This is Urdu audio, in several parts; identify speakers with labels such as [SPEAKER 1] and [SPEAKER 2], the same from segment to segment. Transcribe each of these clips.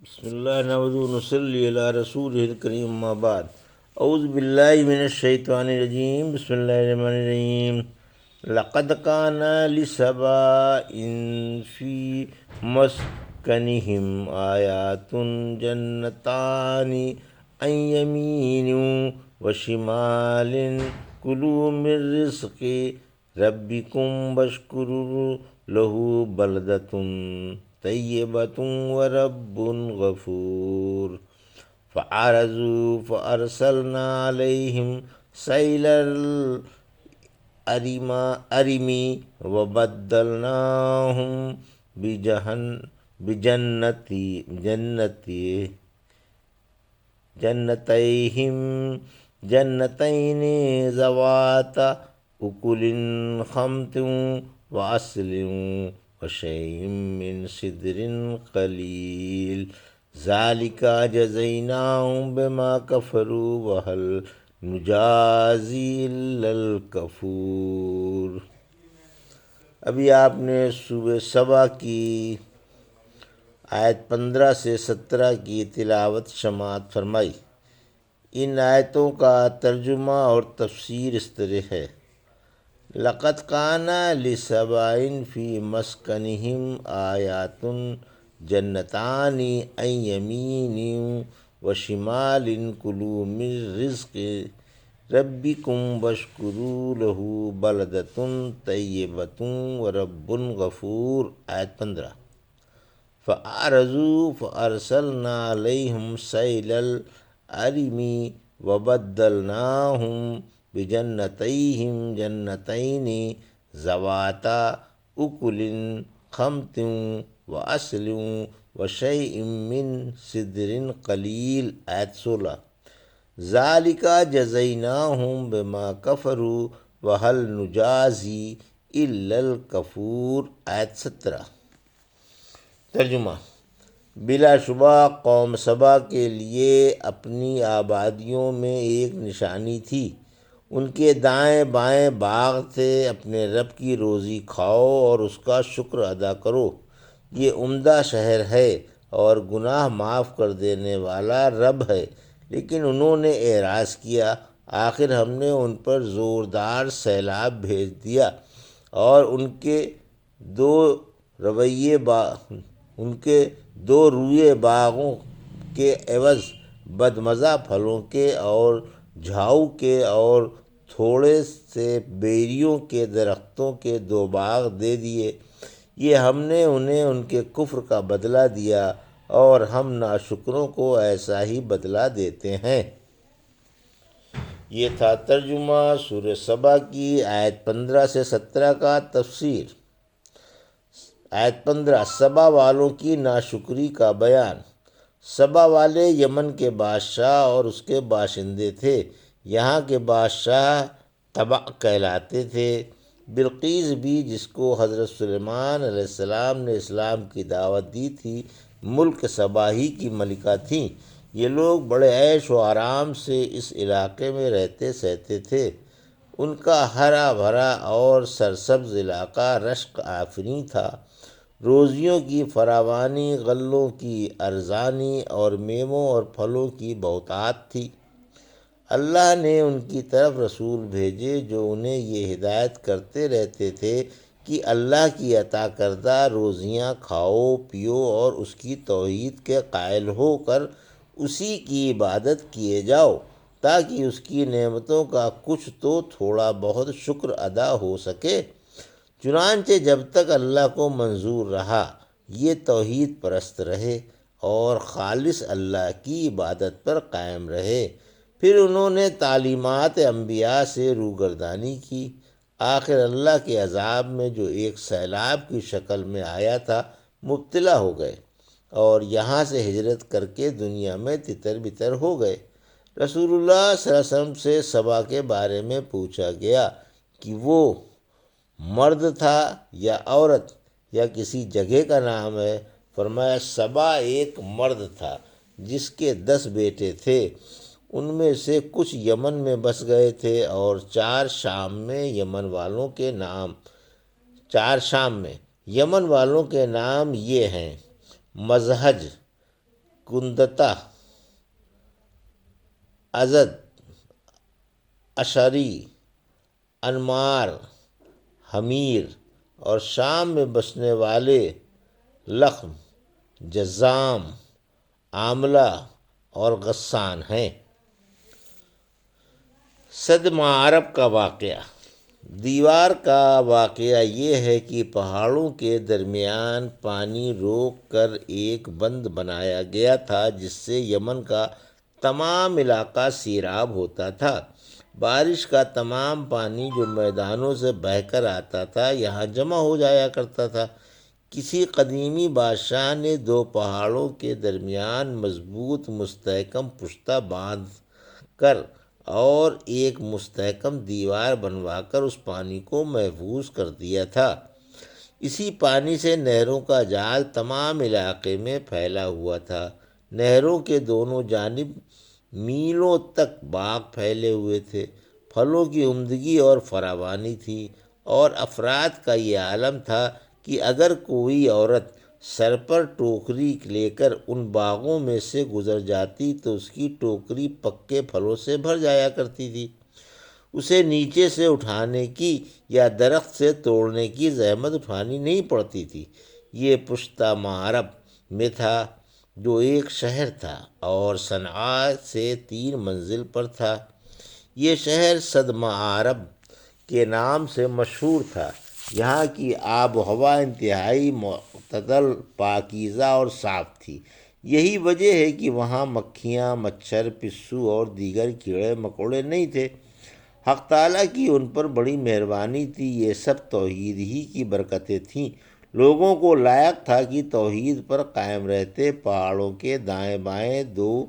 [SPEAKER 1] بسم اللہ نحمدہ و نصلی علی رسولہ الکریم اما بعد اعوذ باللہ من الشیطان الرجیم بسم اللہ الرحمن الرحیم لقد کان لسبإ فی مسکنہم آیات جنتان عن یمین وشمال کلوا من رزق ربکم واشکروا لہ بلدۃ طیبۃ ورب غفور فأعرضوا فأرسلنا عليهم سيل الأرم وبدلناهم جنتين ذوات أكل خمط وعسل وشيء من سدر قليل ذلك جزيناهم بما كفروا وهل نجازي إلا الكفور۔ ابھی آپ نے سورہ سبا کی آیت 15 سے 17 کی تلاوت سماعت فرمائی۔ ان آیتوں کا ترجمہ اور تفسیر اس طرح ہے: لقد کان لسبإ فی مسکنہم آیات جنتان عن یمین وشمال کلوا من رزق ربکم واشکروا لہ بلدۃ طیبۃ ورب غفور۔ آیت 15۔ فأعرضوا فأرسلنا علیہم سیل الأرم وبدلناہم جنتین ذواتا اکل خمط وعسل وشیء من سدر قلیل۔ آیت 16۔ ذالک جزیناہم بما کفروا وہل نجازی الا الکفور۔ آیت 17۔ ترجمہ: بلا شبہ قوم سبا کے لیے اپنی آبادیوں میں ایک نشانی تھی۔ ان کے دائیں بائیں باغ تھے۔ اپنے رب کی روزی کھاؤ اور اس کا شکر ادا کرو، یہ عمدہ شہر ہے اور گناہ معاف کر دینے والا رب ہے۔ لیکن انہوں نے اعراض کیا، آخر ہم نے ان پر زوردار سیلاب بھیج دیا اور ان کے دو روئے باغوں کے عوض بدمزہ پھلوں کے اور جھاؤ کے اور تھوڑے سے بیریوں کے درختوں کے 2 باغ دے دیے۔ یہ ہم نے انہیں ان کے کفر کا بدلہ دیا اور ہم ناشکروں کو ایسا ہی بدلہ دیتے ہیں۔ یہ تھا ترجمہ سورہ سبا کی آیت 15 سے 17 کا۔ تفسیر۔ آیت 15 سبا والوں کی ناشکری کا بیان۔ سبا والے یمن کے بادشاہ اور اس کے باشندے تھے۔ یہاں کے بادشاہ طبع کہلاتے تھے۔ بلقیس بھی، جس کو حضرت سلیمان علیہ السلام نے اسلام کی دعوت دی تھی، ملک سبا ہی کی ملکہ تھیں۔ یہ لوگ بڑے عیش و آرام سے اس علاقے میں رہتے سہتے تھے۔ ان کا ہرا بھرا اور سرسبز علاقہ رشک آفریں تھا۔ روزیوں کی فراوانی، غلوں کی ارزانی اور میووں اور پھلوں کی بہتات تھی۔ اللہ نے ان کی طرف رسول بھیجے جو انہیں یہ ہدایت کرتے رہتے تھے کہ اللہ کی عطا کردہ روزیاں کھاؤ پیو اور اس کی توحید کے قائل ہو کر اسی کی عبادت کیے جاؤ، تاکہ اس کی نعمتوں کا کچھ تو تھوڑا بہت شکر ادا ہو سکے۔ چنانچہ جب تک اللہ کو منظور رہا، یہ توحید پرست رہے اور خالص اللہ کی عبادت پر قائم رہے۔ پھر انہوں نے تعلیمات انبیاء سے روگردانی کی۔ آخر اللہ کے عذاب میں، جو ایک سیلاب کی شکل میں آیا تھا، مبتلا ہو گئے اور یہاں سے ہجرت کر کے دنیا میں تتر بتر ہو گئے۔ رسول اللہ صلی اللہ علیہ وسلم سے سبا کے بارے میں پوچھا گیا کہ وہ مرد تھا یا عورت یا کسی جگہ کا نام ہے؟ فرمایا سبا ایک مرد تھا جس کے 10 بیٹے تھے۔ ان میں سے کچھ یمن میں بس گئے تھے اور 4 شام میں۔ یمن والوں کے نام یہ ہیں: مزہج، کندتا، ازد، اشعری، انمار، حمیر اور شام میں بسنے والے لخم، جذام، عاملہ اور غسان ہیں۔ صد معارب کا واقعہ۔ دیوار کا واقعہ یہ ہے کہ پہاڑوں کے درمیان پانی روک کر ایک بند بنایا گیا تھا جس سے یمن کا تمام علاقہ سیراب ہوتا تھا۔ بارش کا تمام پانی جو میدانوں سے بہہ کر آتا تھا یہاں جمع ہو جایا کرتا تھا۔ کسی قدیمی بادشاہ نے دو پہاڑوں کے درمیان مضبوط مستحکم پشتہ باندھ کر اور ایک مستحکم دیوار بنوا کر اس پانی کو محفوظ کر دیا تھا۔ اسی پانی سے نہروں کا جال تمام علاقے میں پھیلا ہوا تھا۔ نہروں کے دونوں جانب میلوں تک باغ پھیلے ہوئے تھے، پھلوں کی عمدگی اور فراوانی تھی، اور افراد کا یہ عالم تھا کہ اگر کوئی عورت سر پر ٹوکری لے کر ان باغوں میں سے گزر جاتی تو اس کی ٹوکری پکے پھلوں سے بھر جایا کرتی تھی۔ اسے نیچے سے اٹھانے کی یا درخت سے توڑنے کی زحمت اٹھانی نہیں پڑتی تھی۔ یہ پشتہ معرب میں تھا جو ایک شہر تھا اور صنعاء سے 3 منزل پر تھا۔ یہ شہر صد معارب کے نام سے مشہور تھا۔ یہاں کی آب و ہوا انتہائی معتدل، پاکیزہ اور صاف تھی۔ یہی وجہ ہے کہ وہاں مکھیاں، مچھر، پسو اور دیگر کیڑے مکوڑے نہیں تھے۔ حق تعالیٰ کی ان پر بڑی مہربانی تھی۔ یہ سب توحید ہی کی برکتیں تھیں۔ لوگوں کو لائق تھا کہ توحید پر قائم رہتے۔ پہاڑوں کے دائیں بائیں دو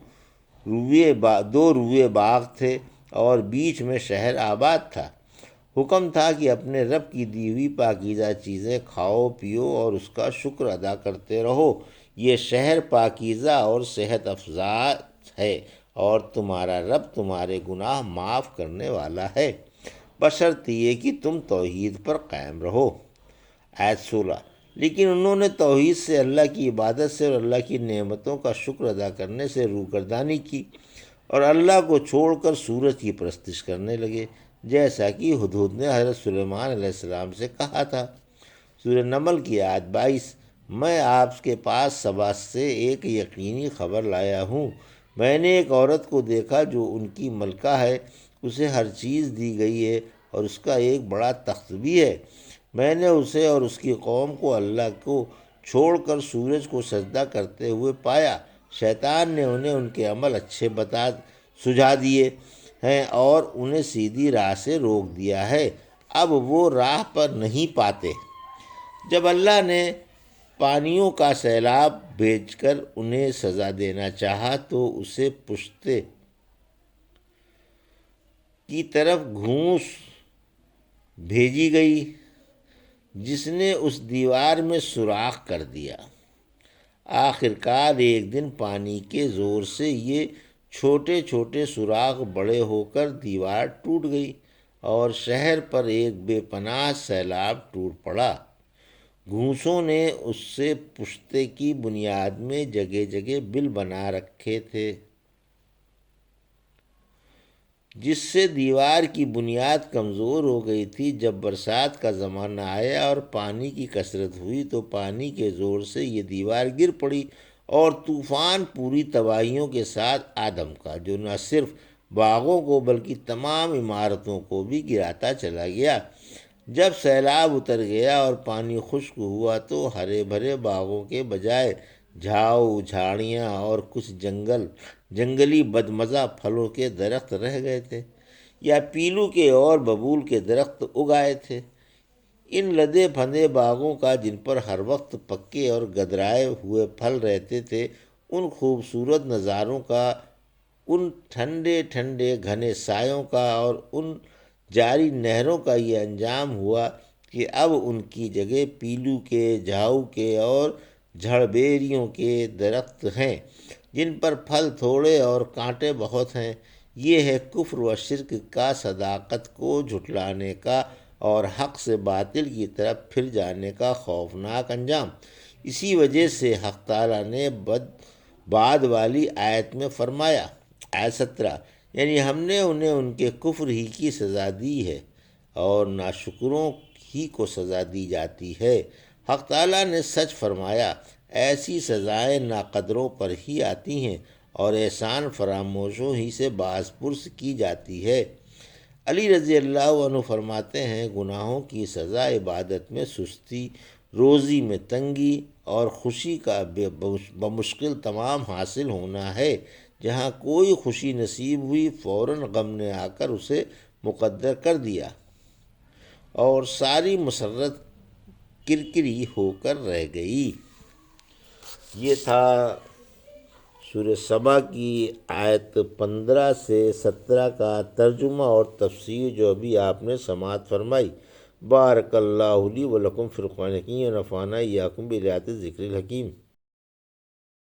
[SPEAKER 1] روئے باغ تھے اور بیچ میں شہر آباد تھا۔ حکم تھا کہ اپنے رب کی دی ہوئی پاکیزہ چیزیں کھاؤ پیو اور اس کا شکر ادا کرتے رہو۔ یہ شہر پاکیزہ اور صحت افزا ہے اور تمہارا رب تمہارے گناہ معاف کرنے والا ہے، بشرط یہ کہ تم توحید پر قائم رہو۔ آیت 16۔ لیکن انہوں نے توحید سے، اللہ کی عبادت سے اور اللہ کی نعمتوں کا شکر ادا کرنے سے روگردانی کی اور اللہ کو چھوڑ کر سورج کی پرستش کرنے لگے، جیسا کہ ہدہد نے حضرت سلیمان علیہ السلام سے کہا تھا۔ سورہ نمل کی آیت 22۔ میں آپ کے پاس سبا سے ایک یقینی خبر لایا ہوں۔ میں نے ایک عورت کو دیکھا جو ان کی ملکہ ہے، اسے ہر چیز دی گئی ہے اور اس کا ایک بڑا تخت بھی ہے۔ میں نے اسے اور اس کی قوم کو اللہ کو چھوڑ کر سورج کو سجدہ کرتے ہوئے پایا۔ شیطان نے انہیں ان کے عمل اچھے سجھا دیے ہیں اور انہیں سیدھی راہ سے روک دیا ہے، اب وہ راہ پر نہیں پاتے۔ جب اللہ نے پانیوں کا سیلاب بھیج کر انہیں سزا دینا چاہا تو اسے پشتے کی طرف گھونس بھیجی گئی جس نے اس دیوار میں سوراخ کر دیا۔ آخر کار ایک دن پانی کے زور سے یہ چھوٹے چھوٹے سوراخ بڑے ہو کر دیوار ٹوٹ گئی اور شہر پر ایک بے پناہ سیلاب ٹوٹ پڑا۔ گھونسوں نے اس سے پشتے کی بنیاد میں جگہ جگہ بل بنا رکھے تھے جس سے دیوار کی بنیاد کمزور ہو گئی تھی۔ جب برسات کا زمانہ آیا اور پانی کی کثرت ہوئی تو پانی کے زور سے یہ دیوار گر پڑی اور طوفان پوری تباہیوں کے ساتھ آدم کا، جو نہ صرف باغوں کو بلکہ تمام عمارتوں کو بھی گراتا چلا گیا۔ جب سیلاب اتر گیا اور پانی خشک ہوا تو ہرے بھرے باغوں کے بجائے جھاؤ، جھاڑیاں اور کچھ جنگلی بدمزہ پھلوں کے درخت رہ گئے تھے یا پیلو کے اور ببول کے درخت اگائے تھے۔ ان لدے پھندے باغوں کا، جن پر ہر وقت پکے اور گدرائے ہوئے پھل رہتے تھے، ان خوبصورت نظاروں کا، ان ٹھنڈے ٹھنڈے گھنے سایوں کا اور ان جاری نہروں کا یہ انجام ہوا کہ اب ان کی جگہ پیلو کے، جھاؤ کے اور جھڑبیریوں کے درخت ہیں جن پر پھل تھوڑے اور کانٹے بہت ہیں۔ یہ ہے کفر و شرک کا، صداقت کو جھٹلانے کا اور حق سے باطل کی طرف پھر جانے کا خوفناک انجام۔ اسی وجہ سے حق تعالیٰ نے بعد والی آیت میں فرمایا، آیت 17، یعنی ہم نے انہیں ان کے کفر ہی کی سزا دی ہے اور ناشکروں ہی کو سزا دی جاتی ہے۔ حق تعالیٰ نے سچ فرمایا، ایسی سزائیں ناقدروں پر ہی آتی ہیں اور احسان فراموشوں ہی سے باز پرس کی جاتی ہے۔ علی رضی اللہ عنہ فرماتے ہیں، گناہوں کی سزا عبادت میں سستی، روزی میں تنگی اور خوشی کا بمشکل تمام حاصل ہونا ہے۔ جہاں کوئی خوشی نصیب ہوئی، فوراً غم نے آ کر اسے مقدر کر دیا اور ساری مسرت کرکری ہو کر رہ گئی۔ یہ تھا سورہ سبا کی آیت 15 سے 17 کا ترجمہ اور تفسیر جو ابھی آپ نے سماعت فرمائی۔ بارک اللہ لی و لکم فی القرآن الحکیم ونفعنا ایاکم بآیات الذکر الحکیم۔